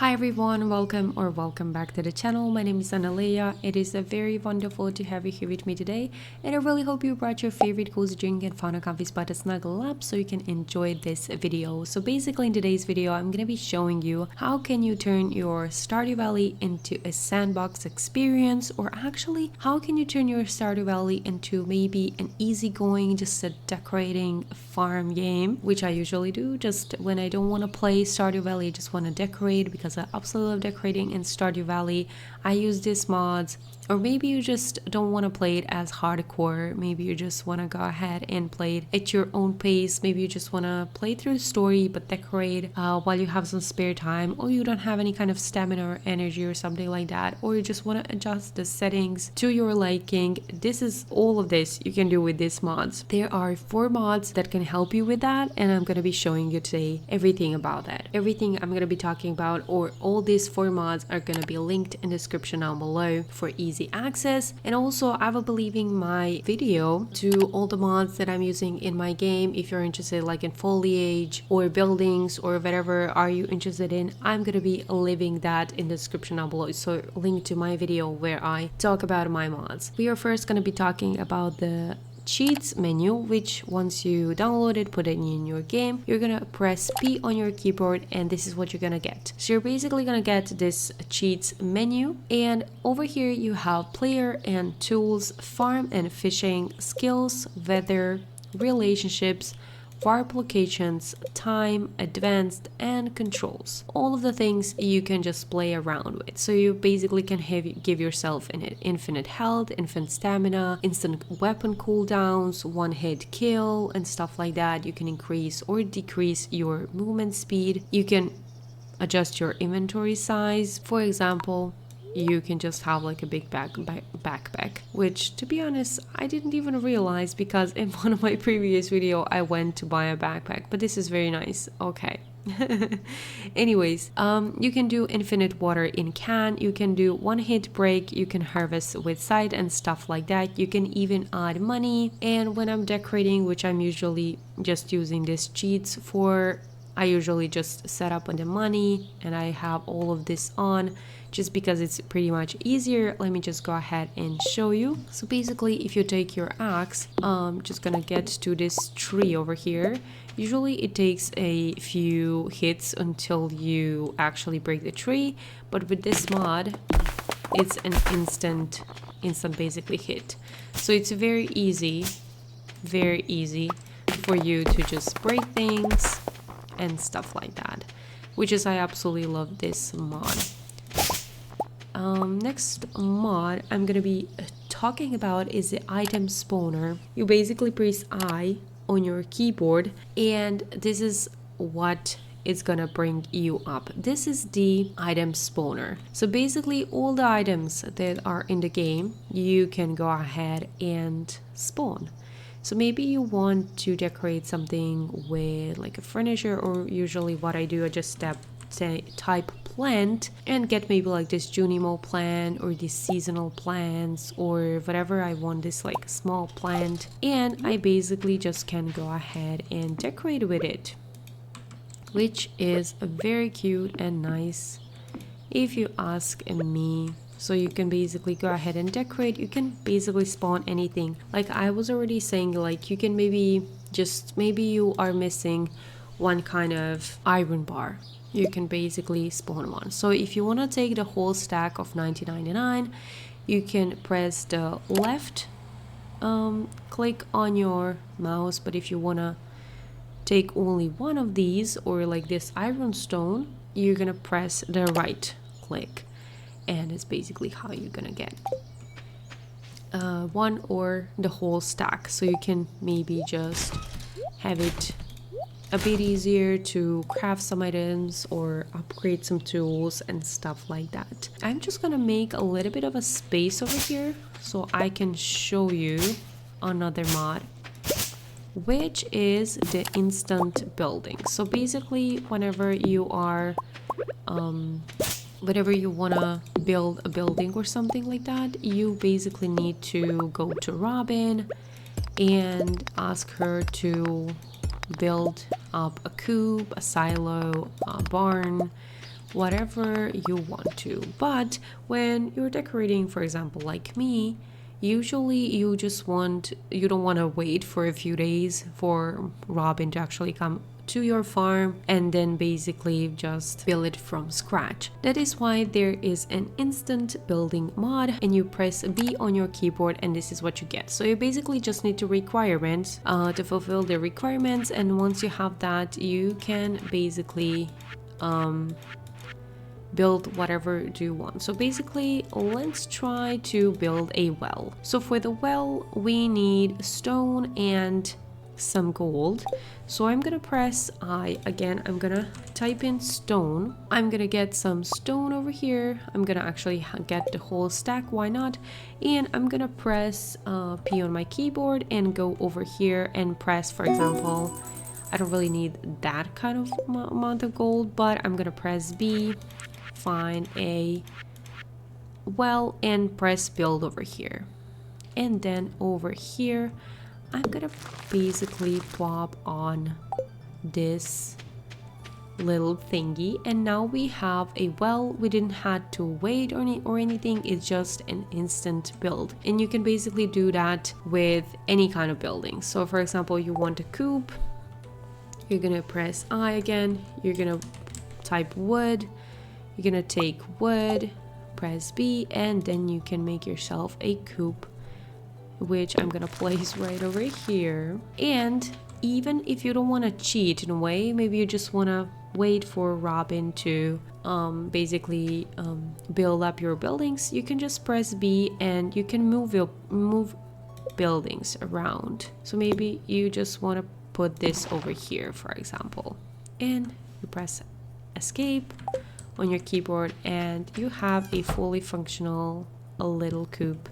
Hi everyone, welcome back to the channel. My name is Analea. It is very wonderful to have you here with me today, and I really hope you brought your favorite cozy drink and found a comfy spot to snuggle up so you can enjoy this video. So basically in today's video, I'm gonna be showing you how can you turn your Stardew Valley into a sandbox experience, or actually how can you turn your Stardew Valley into maybe an easygoing, just a decorating farm game, which I usually do just when I don't want to play Stardew Valley. I just want to decorate because I absolutely love decorating in Stardew Valley. I use these mods. Or maybe you just don't want to play it as hardcore. Maybe you just want to go ahead and play it at your own pace. Maybe you just want to play through the story but decorate while you have some spare time, or you don't have any kind of stamina or energy or something like that, or you just want to adjust the settings to your liking. This is all of this you can do with these mods. There are 4 mods that can help you with that, and I'm going to be showing you today everything about that. Everything I'm going to be talking about, or all these 4 mods, are going to be linked in the description down below for easy access. And also I will be leaving my video to all the mods that I'm using in my game. If you're interested like in foliage or buildings or whatever are you interested in, I'm gonna be leaving that in the description down below, so link to my video where I talk about my mods. We are first gonna be talking about the cheats menu, which once you download it, put it in your game, you're gonna press P on your keyboard and this is what you're gonna get. So you're basically gonna get this cheats menu, and over here you have player and tools, farm and fishing, skills, weather, relationships, warp locations, time, advanced, and controls. All of the things you can just play around with. So you basically can give yourself infinite health, infinite stamina, instant weapon cooldowns, one hit kill, and stuff like that. You can increase or decrease your movement speed. You can adjust your inventory size. For example, you can just have like a big backpack, which to be honest I didn't even realize, because in one of my previous video I went to buy a backpack, but this is very nice. Okay. Anyways, you can do infinite water in can, you can do one hit break, you can harvest with side and stuff like that. You can even add money, and when I'm decorating, which I'm usually just using these cheats for, I usually just set up on the money and I have all of this on just because it's pretty much easier. Let me just go ahead and show you. So basically if you take your axe, just gonna get to this tree over here. Usually it takes a few hits until you actually break the tree, but with this mod it's an instant basically hit. So it's very easy for you to just break things and stuff like that, which is, I absolutely love this mod. Next mod I'm gonna be talking about is the item spawner. You basically press I on your keyboard and this is what it's gonna bring you up. This is the item spawner. So basically all the items that are in the game you can go ahead and spawn. So maybe you want to decorate something with like a furniture, or usually what I do, I just type plant and get maybe like this Junimo plant or these seasonal plants or whatever I want, this like small plant, and I basically just can go ahead and decorate with it, which is very cute and nice if you ask me. So you can basically go ahead and decorate. You can basically spawn anything. Like I was already saying, like you can maybe you are missing one kind of iron bar. You can basically spawn one. So if you want to take the whole stack of 19.99, you can press the left click on your mouse. But if you want to take only one of these, or like this iron stone, you're gonna press the right click. And it's basically how you're gonna get one or the whole stack. So you can maybe just have it a bit easier to craft some items or upgrade some tools and stuff like that. I'm just gonna make a little bit of a space over here so I can show you another mod, which is the instant building. So basically whenever you are whenever you want to build a building or something like that, you basically need to go to Robin and ask her to build up a coop, a silo, a barn, whatever you want to. But when you're decorating, for example, like me, usually you don't want to wait for a few days for Robin to actually come to your farm and then basically just build it from scratch. That is why there is an instant building mod, and you press B on your keyboard and this is what you get. So you basically just need requirements to fulfill the requirements, and once you have that, you can basically build whatever you want. So basically, let's try to build a well. So for the well, we need stone and some gold. So I'm gonna press I again. I'm gonna type in stone. I'm gonna get some stone over here. I'm gonna actually get the whole stack, why not? And I'm gonna press P on my keyboard and go over here and press, for example, I don't really need that kind of amount of gold, but I'm gonna press B, find a well, and press build over here. And then over here I'm gonna basically plop on this little thingy, and now we have a well. We didn't have to wait or anything. It's just an instant build, and you can basically do that with any kind of building. So for example, you want a coop, you're gonna press I again, you're gonna type wood, you're gonna take wood, press B, and then you can make yourself a coop, which I'm gonna place right over here. And even if you don't want to cheat in a way, maybe you just want to wait for Robin to basically build up your buildings, you can just press B and you can move buildings around. So maybe you just want to put this over here, for example, and you press escape on your keyboard and you have a fully functional little coop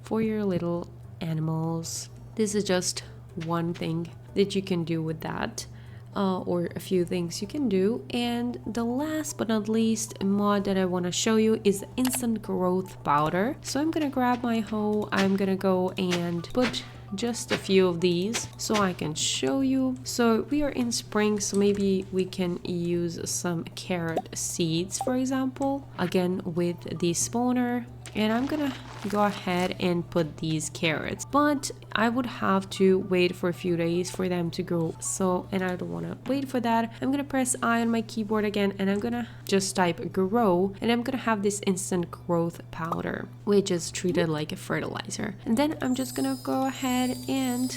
for your little animals. This is just one thing that you can do with that, or a few things you can do. And the last but not least mod that I want to show you is the instant growth powder. So I'm gonna grab my hoe, I'm gonna go and put just a few of these so I can show you. So we are in spring, so maybe we can use some carrot seeds, for example, again with the spawner. And I'm gonna go ahead and put these carrots, but I would have to wait for a few days for them to grow. So, and I don't want to wait for that. I'm gonna press I on my keyboard again, and I'm gonna just type grow, and I'm gonna have this instant growth powder, which is treated like a fertilizer. And then I'm just gonna go ahead and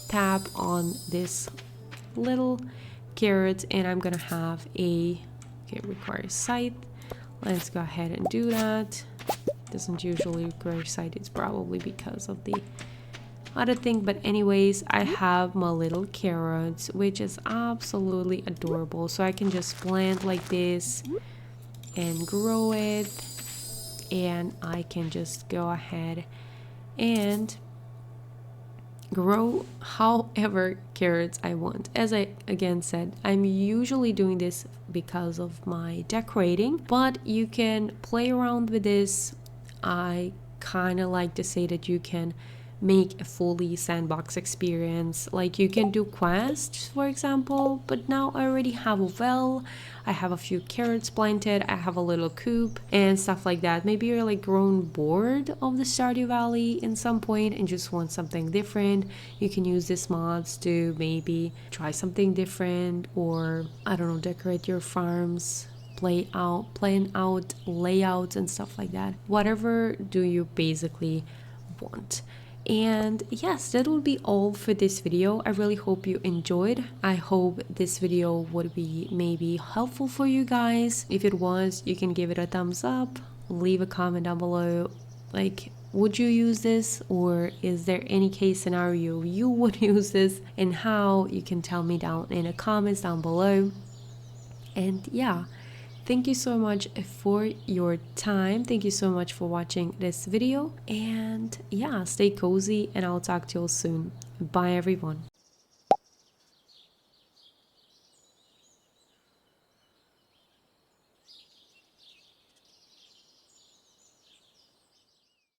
tap on this little carrot, and I'm gonna have a, okay, requires scythe. Let's go ahead and do that. Doesn't usually require scythe, it's probably because of the other thing, but anyways, I have my little carrots, which is absolutely adorable. So I can just plant like this and grow it, and I can just go ahead and grow however carrots I want. As I again said, I'm usually doing this because of my decorating, but you can play around with this. I kind of like to say that you can make a fully sandbox experience. Like you can do quests, for example, but now I already have a well, I have a few carrots planted, I have a little coop and stuff like that. Maybe you're like grown bored of the Stardew Valley in some point and just want something different. You can use this mods to maybe try something different, or I don't know, decorate your farms, plan out layouts and stuff like that. Whatever do you basically want. And yes, that will be all for this video. I really hope you enjoyed. I hope this video would be maybe helpful for you guys. If it was, you can give it a thumbs up, leave a comment down below, like, would you use this, or is there any case scenario you would use this, and how? You can tell me down in the comments down below. And yeah, thank you so much for your time. Thank you so much for watching this video. And yeah, stay cozy, and I'll talk to you all soon. Bye everyone.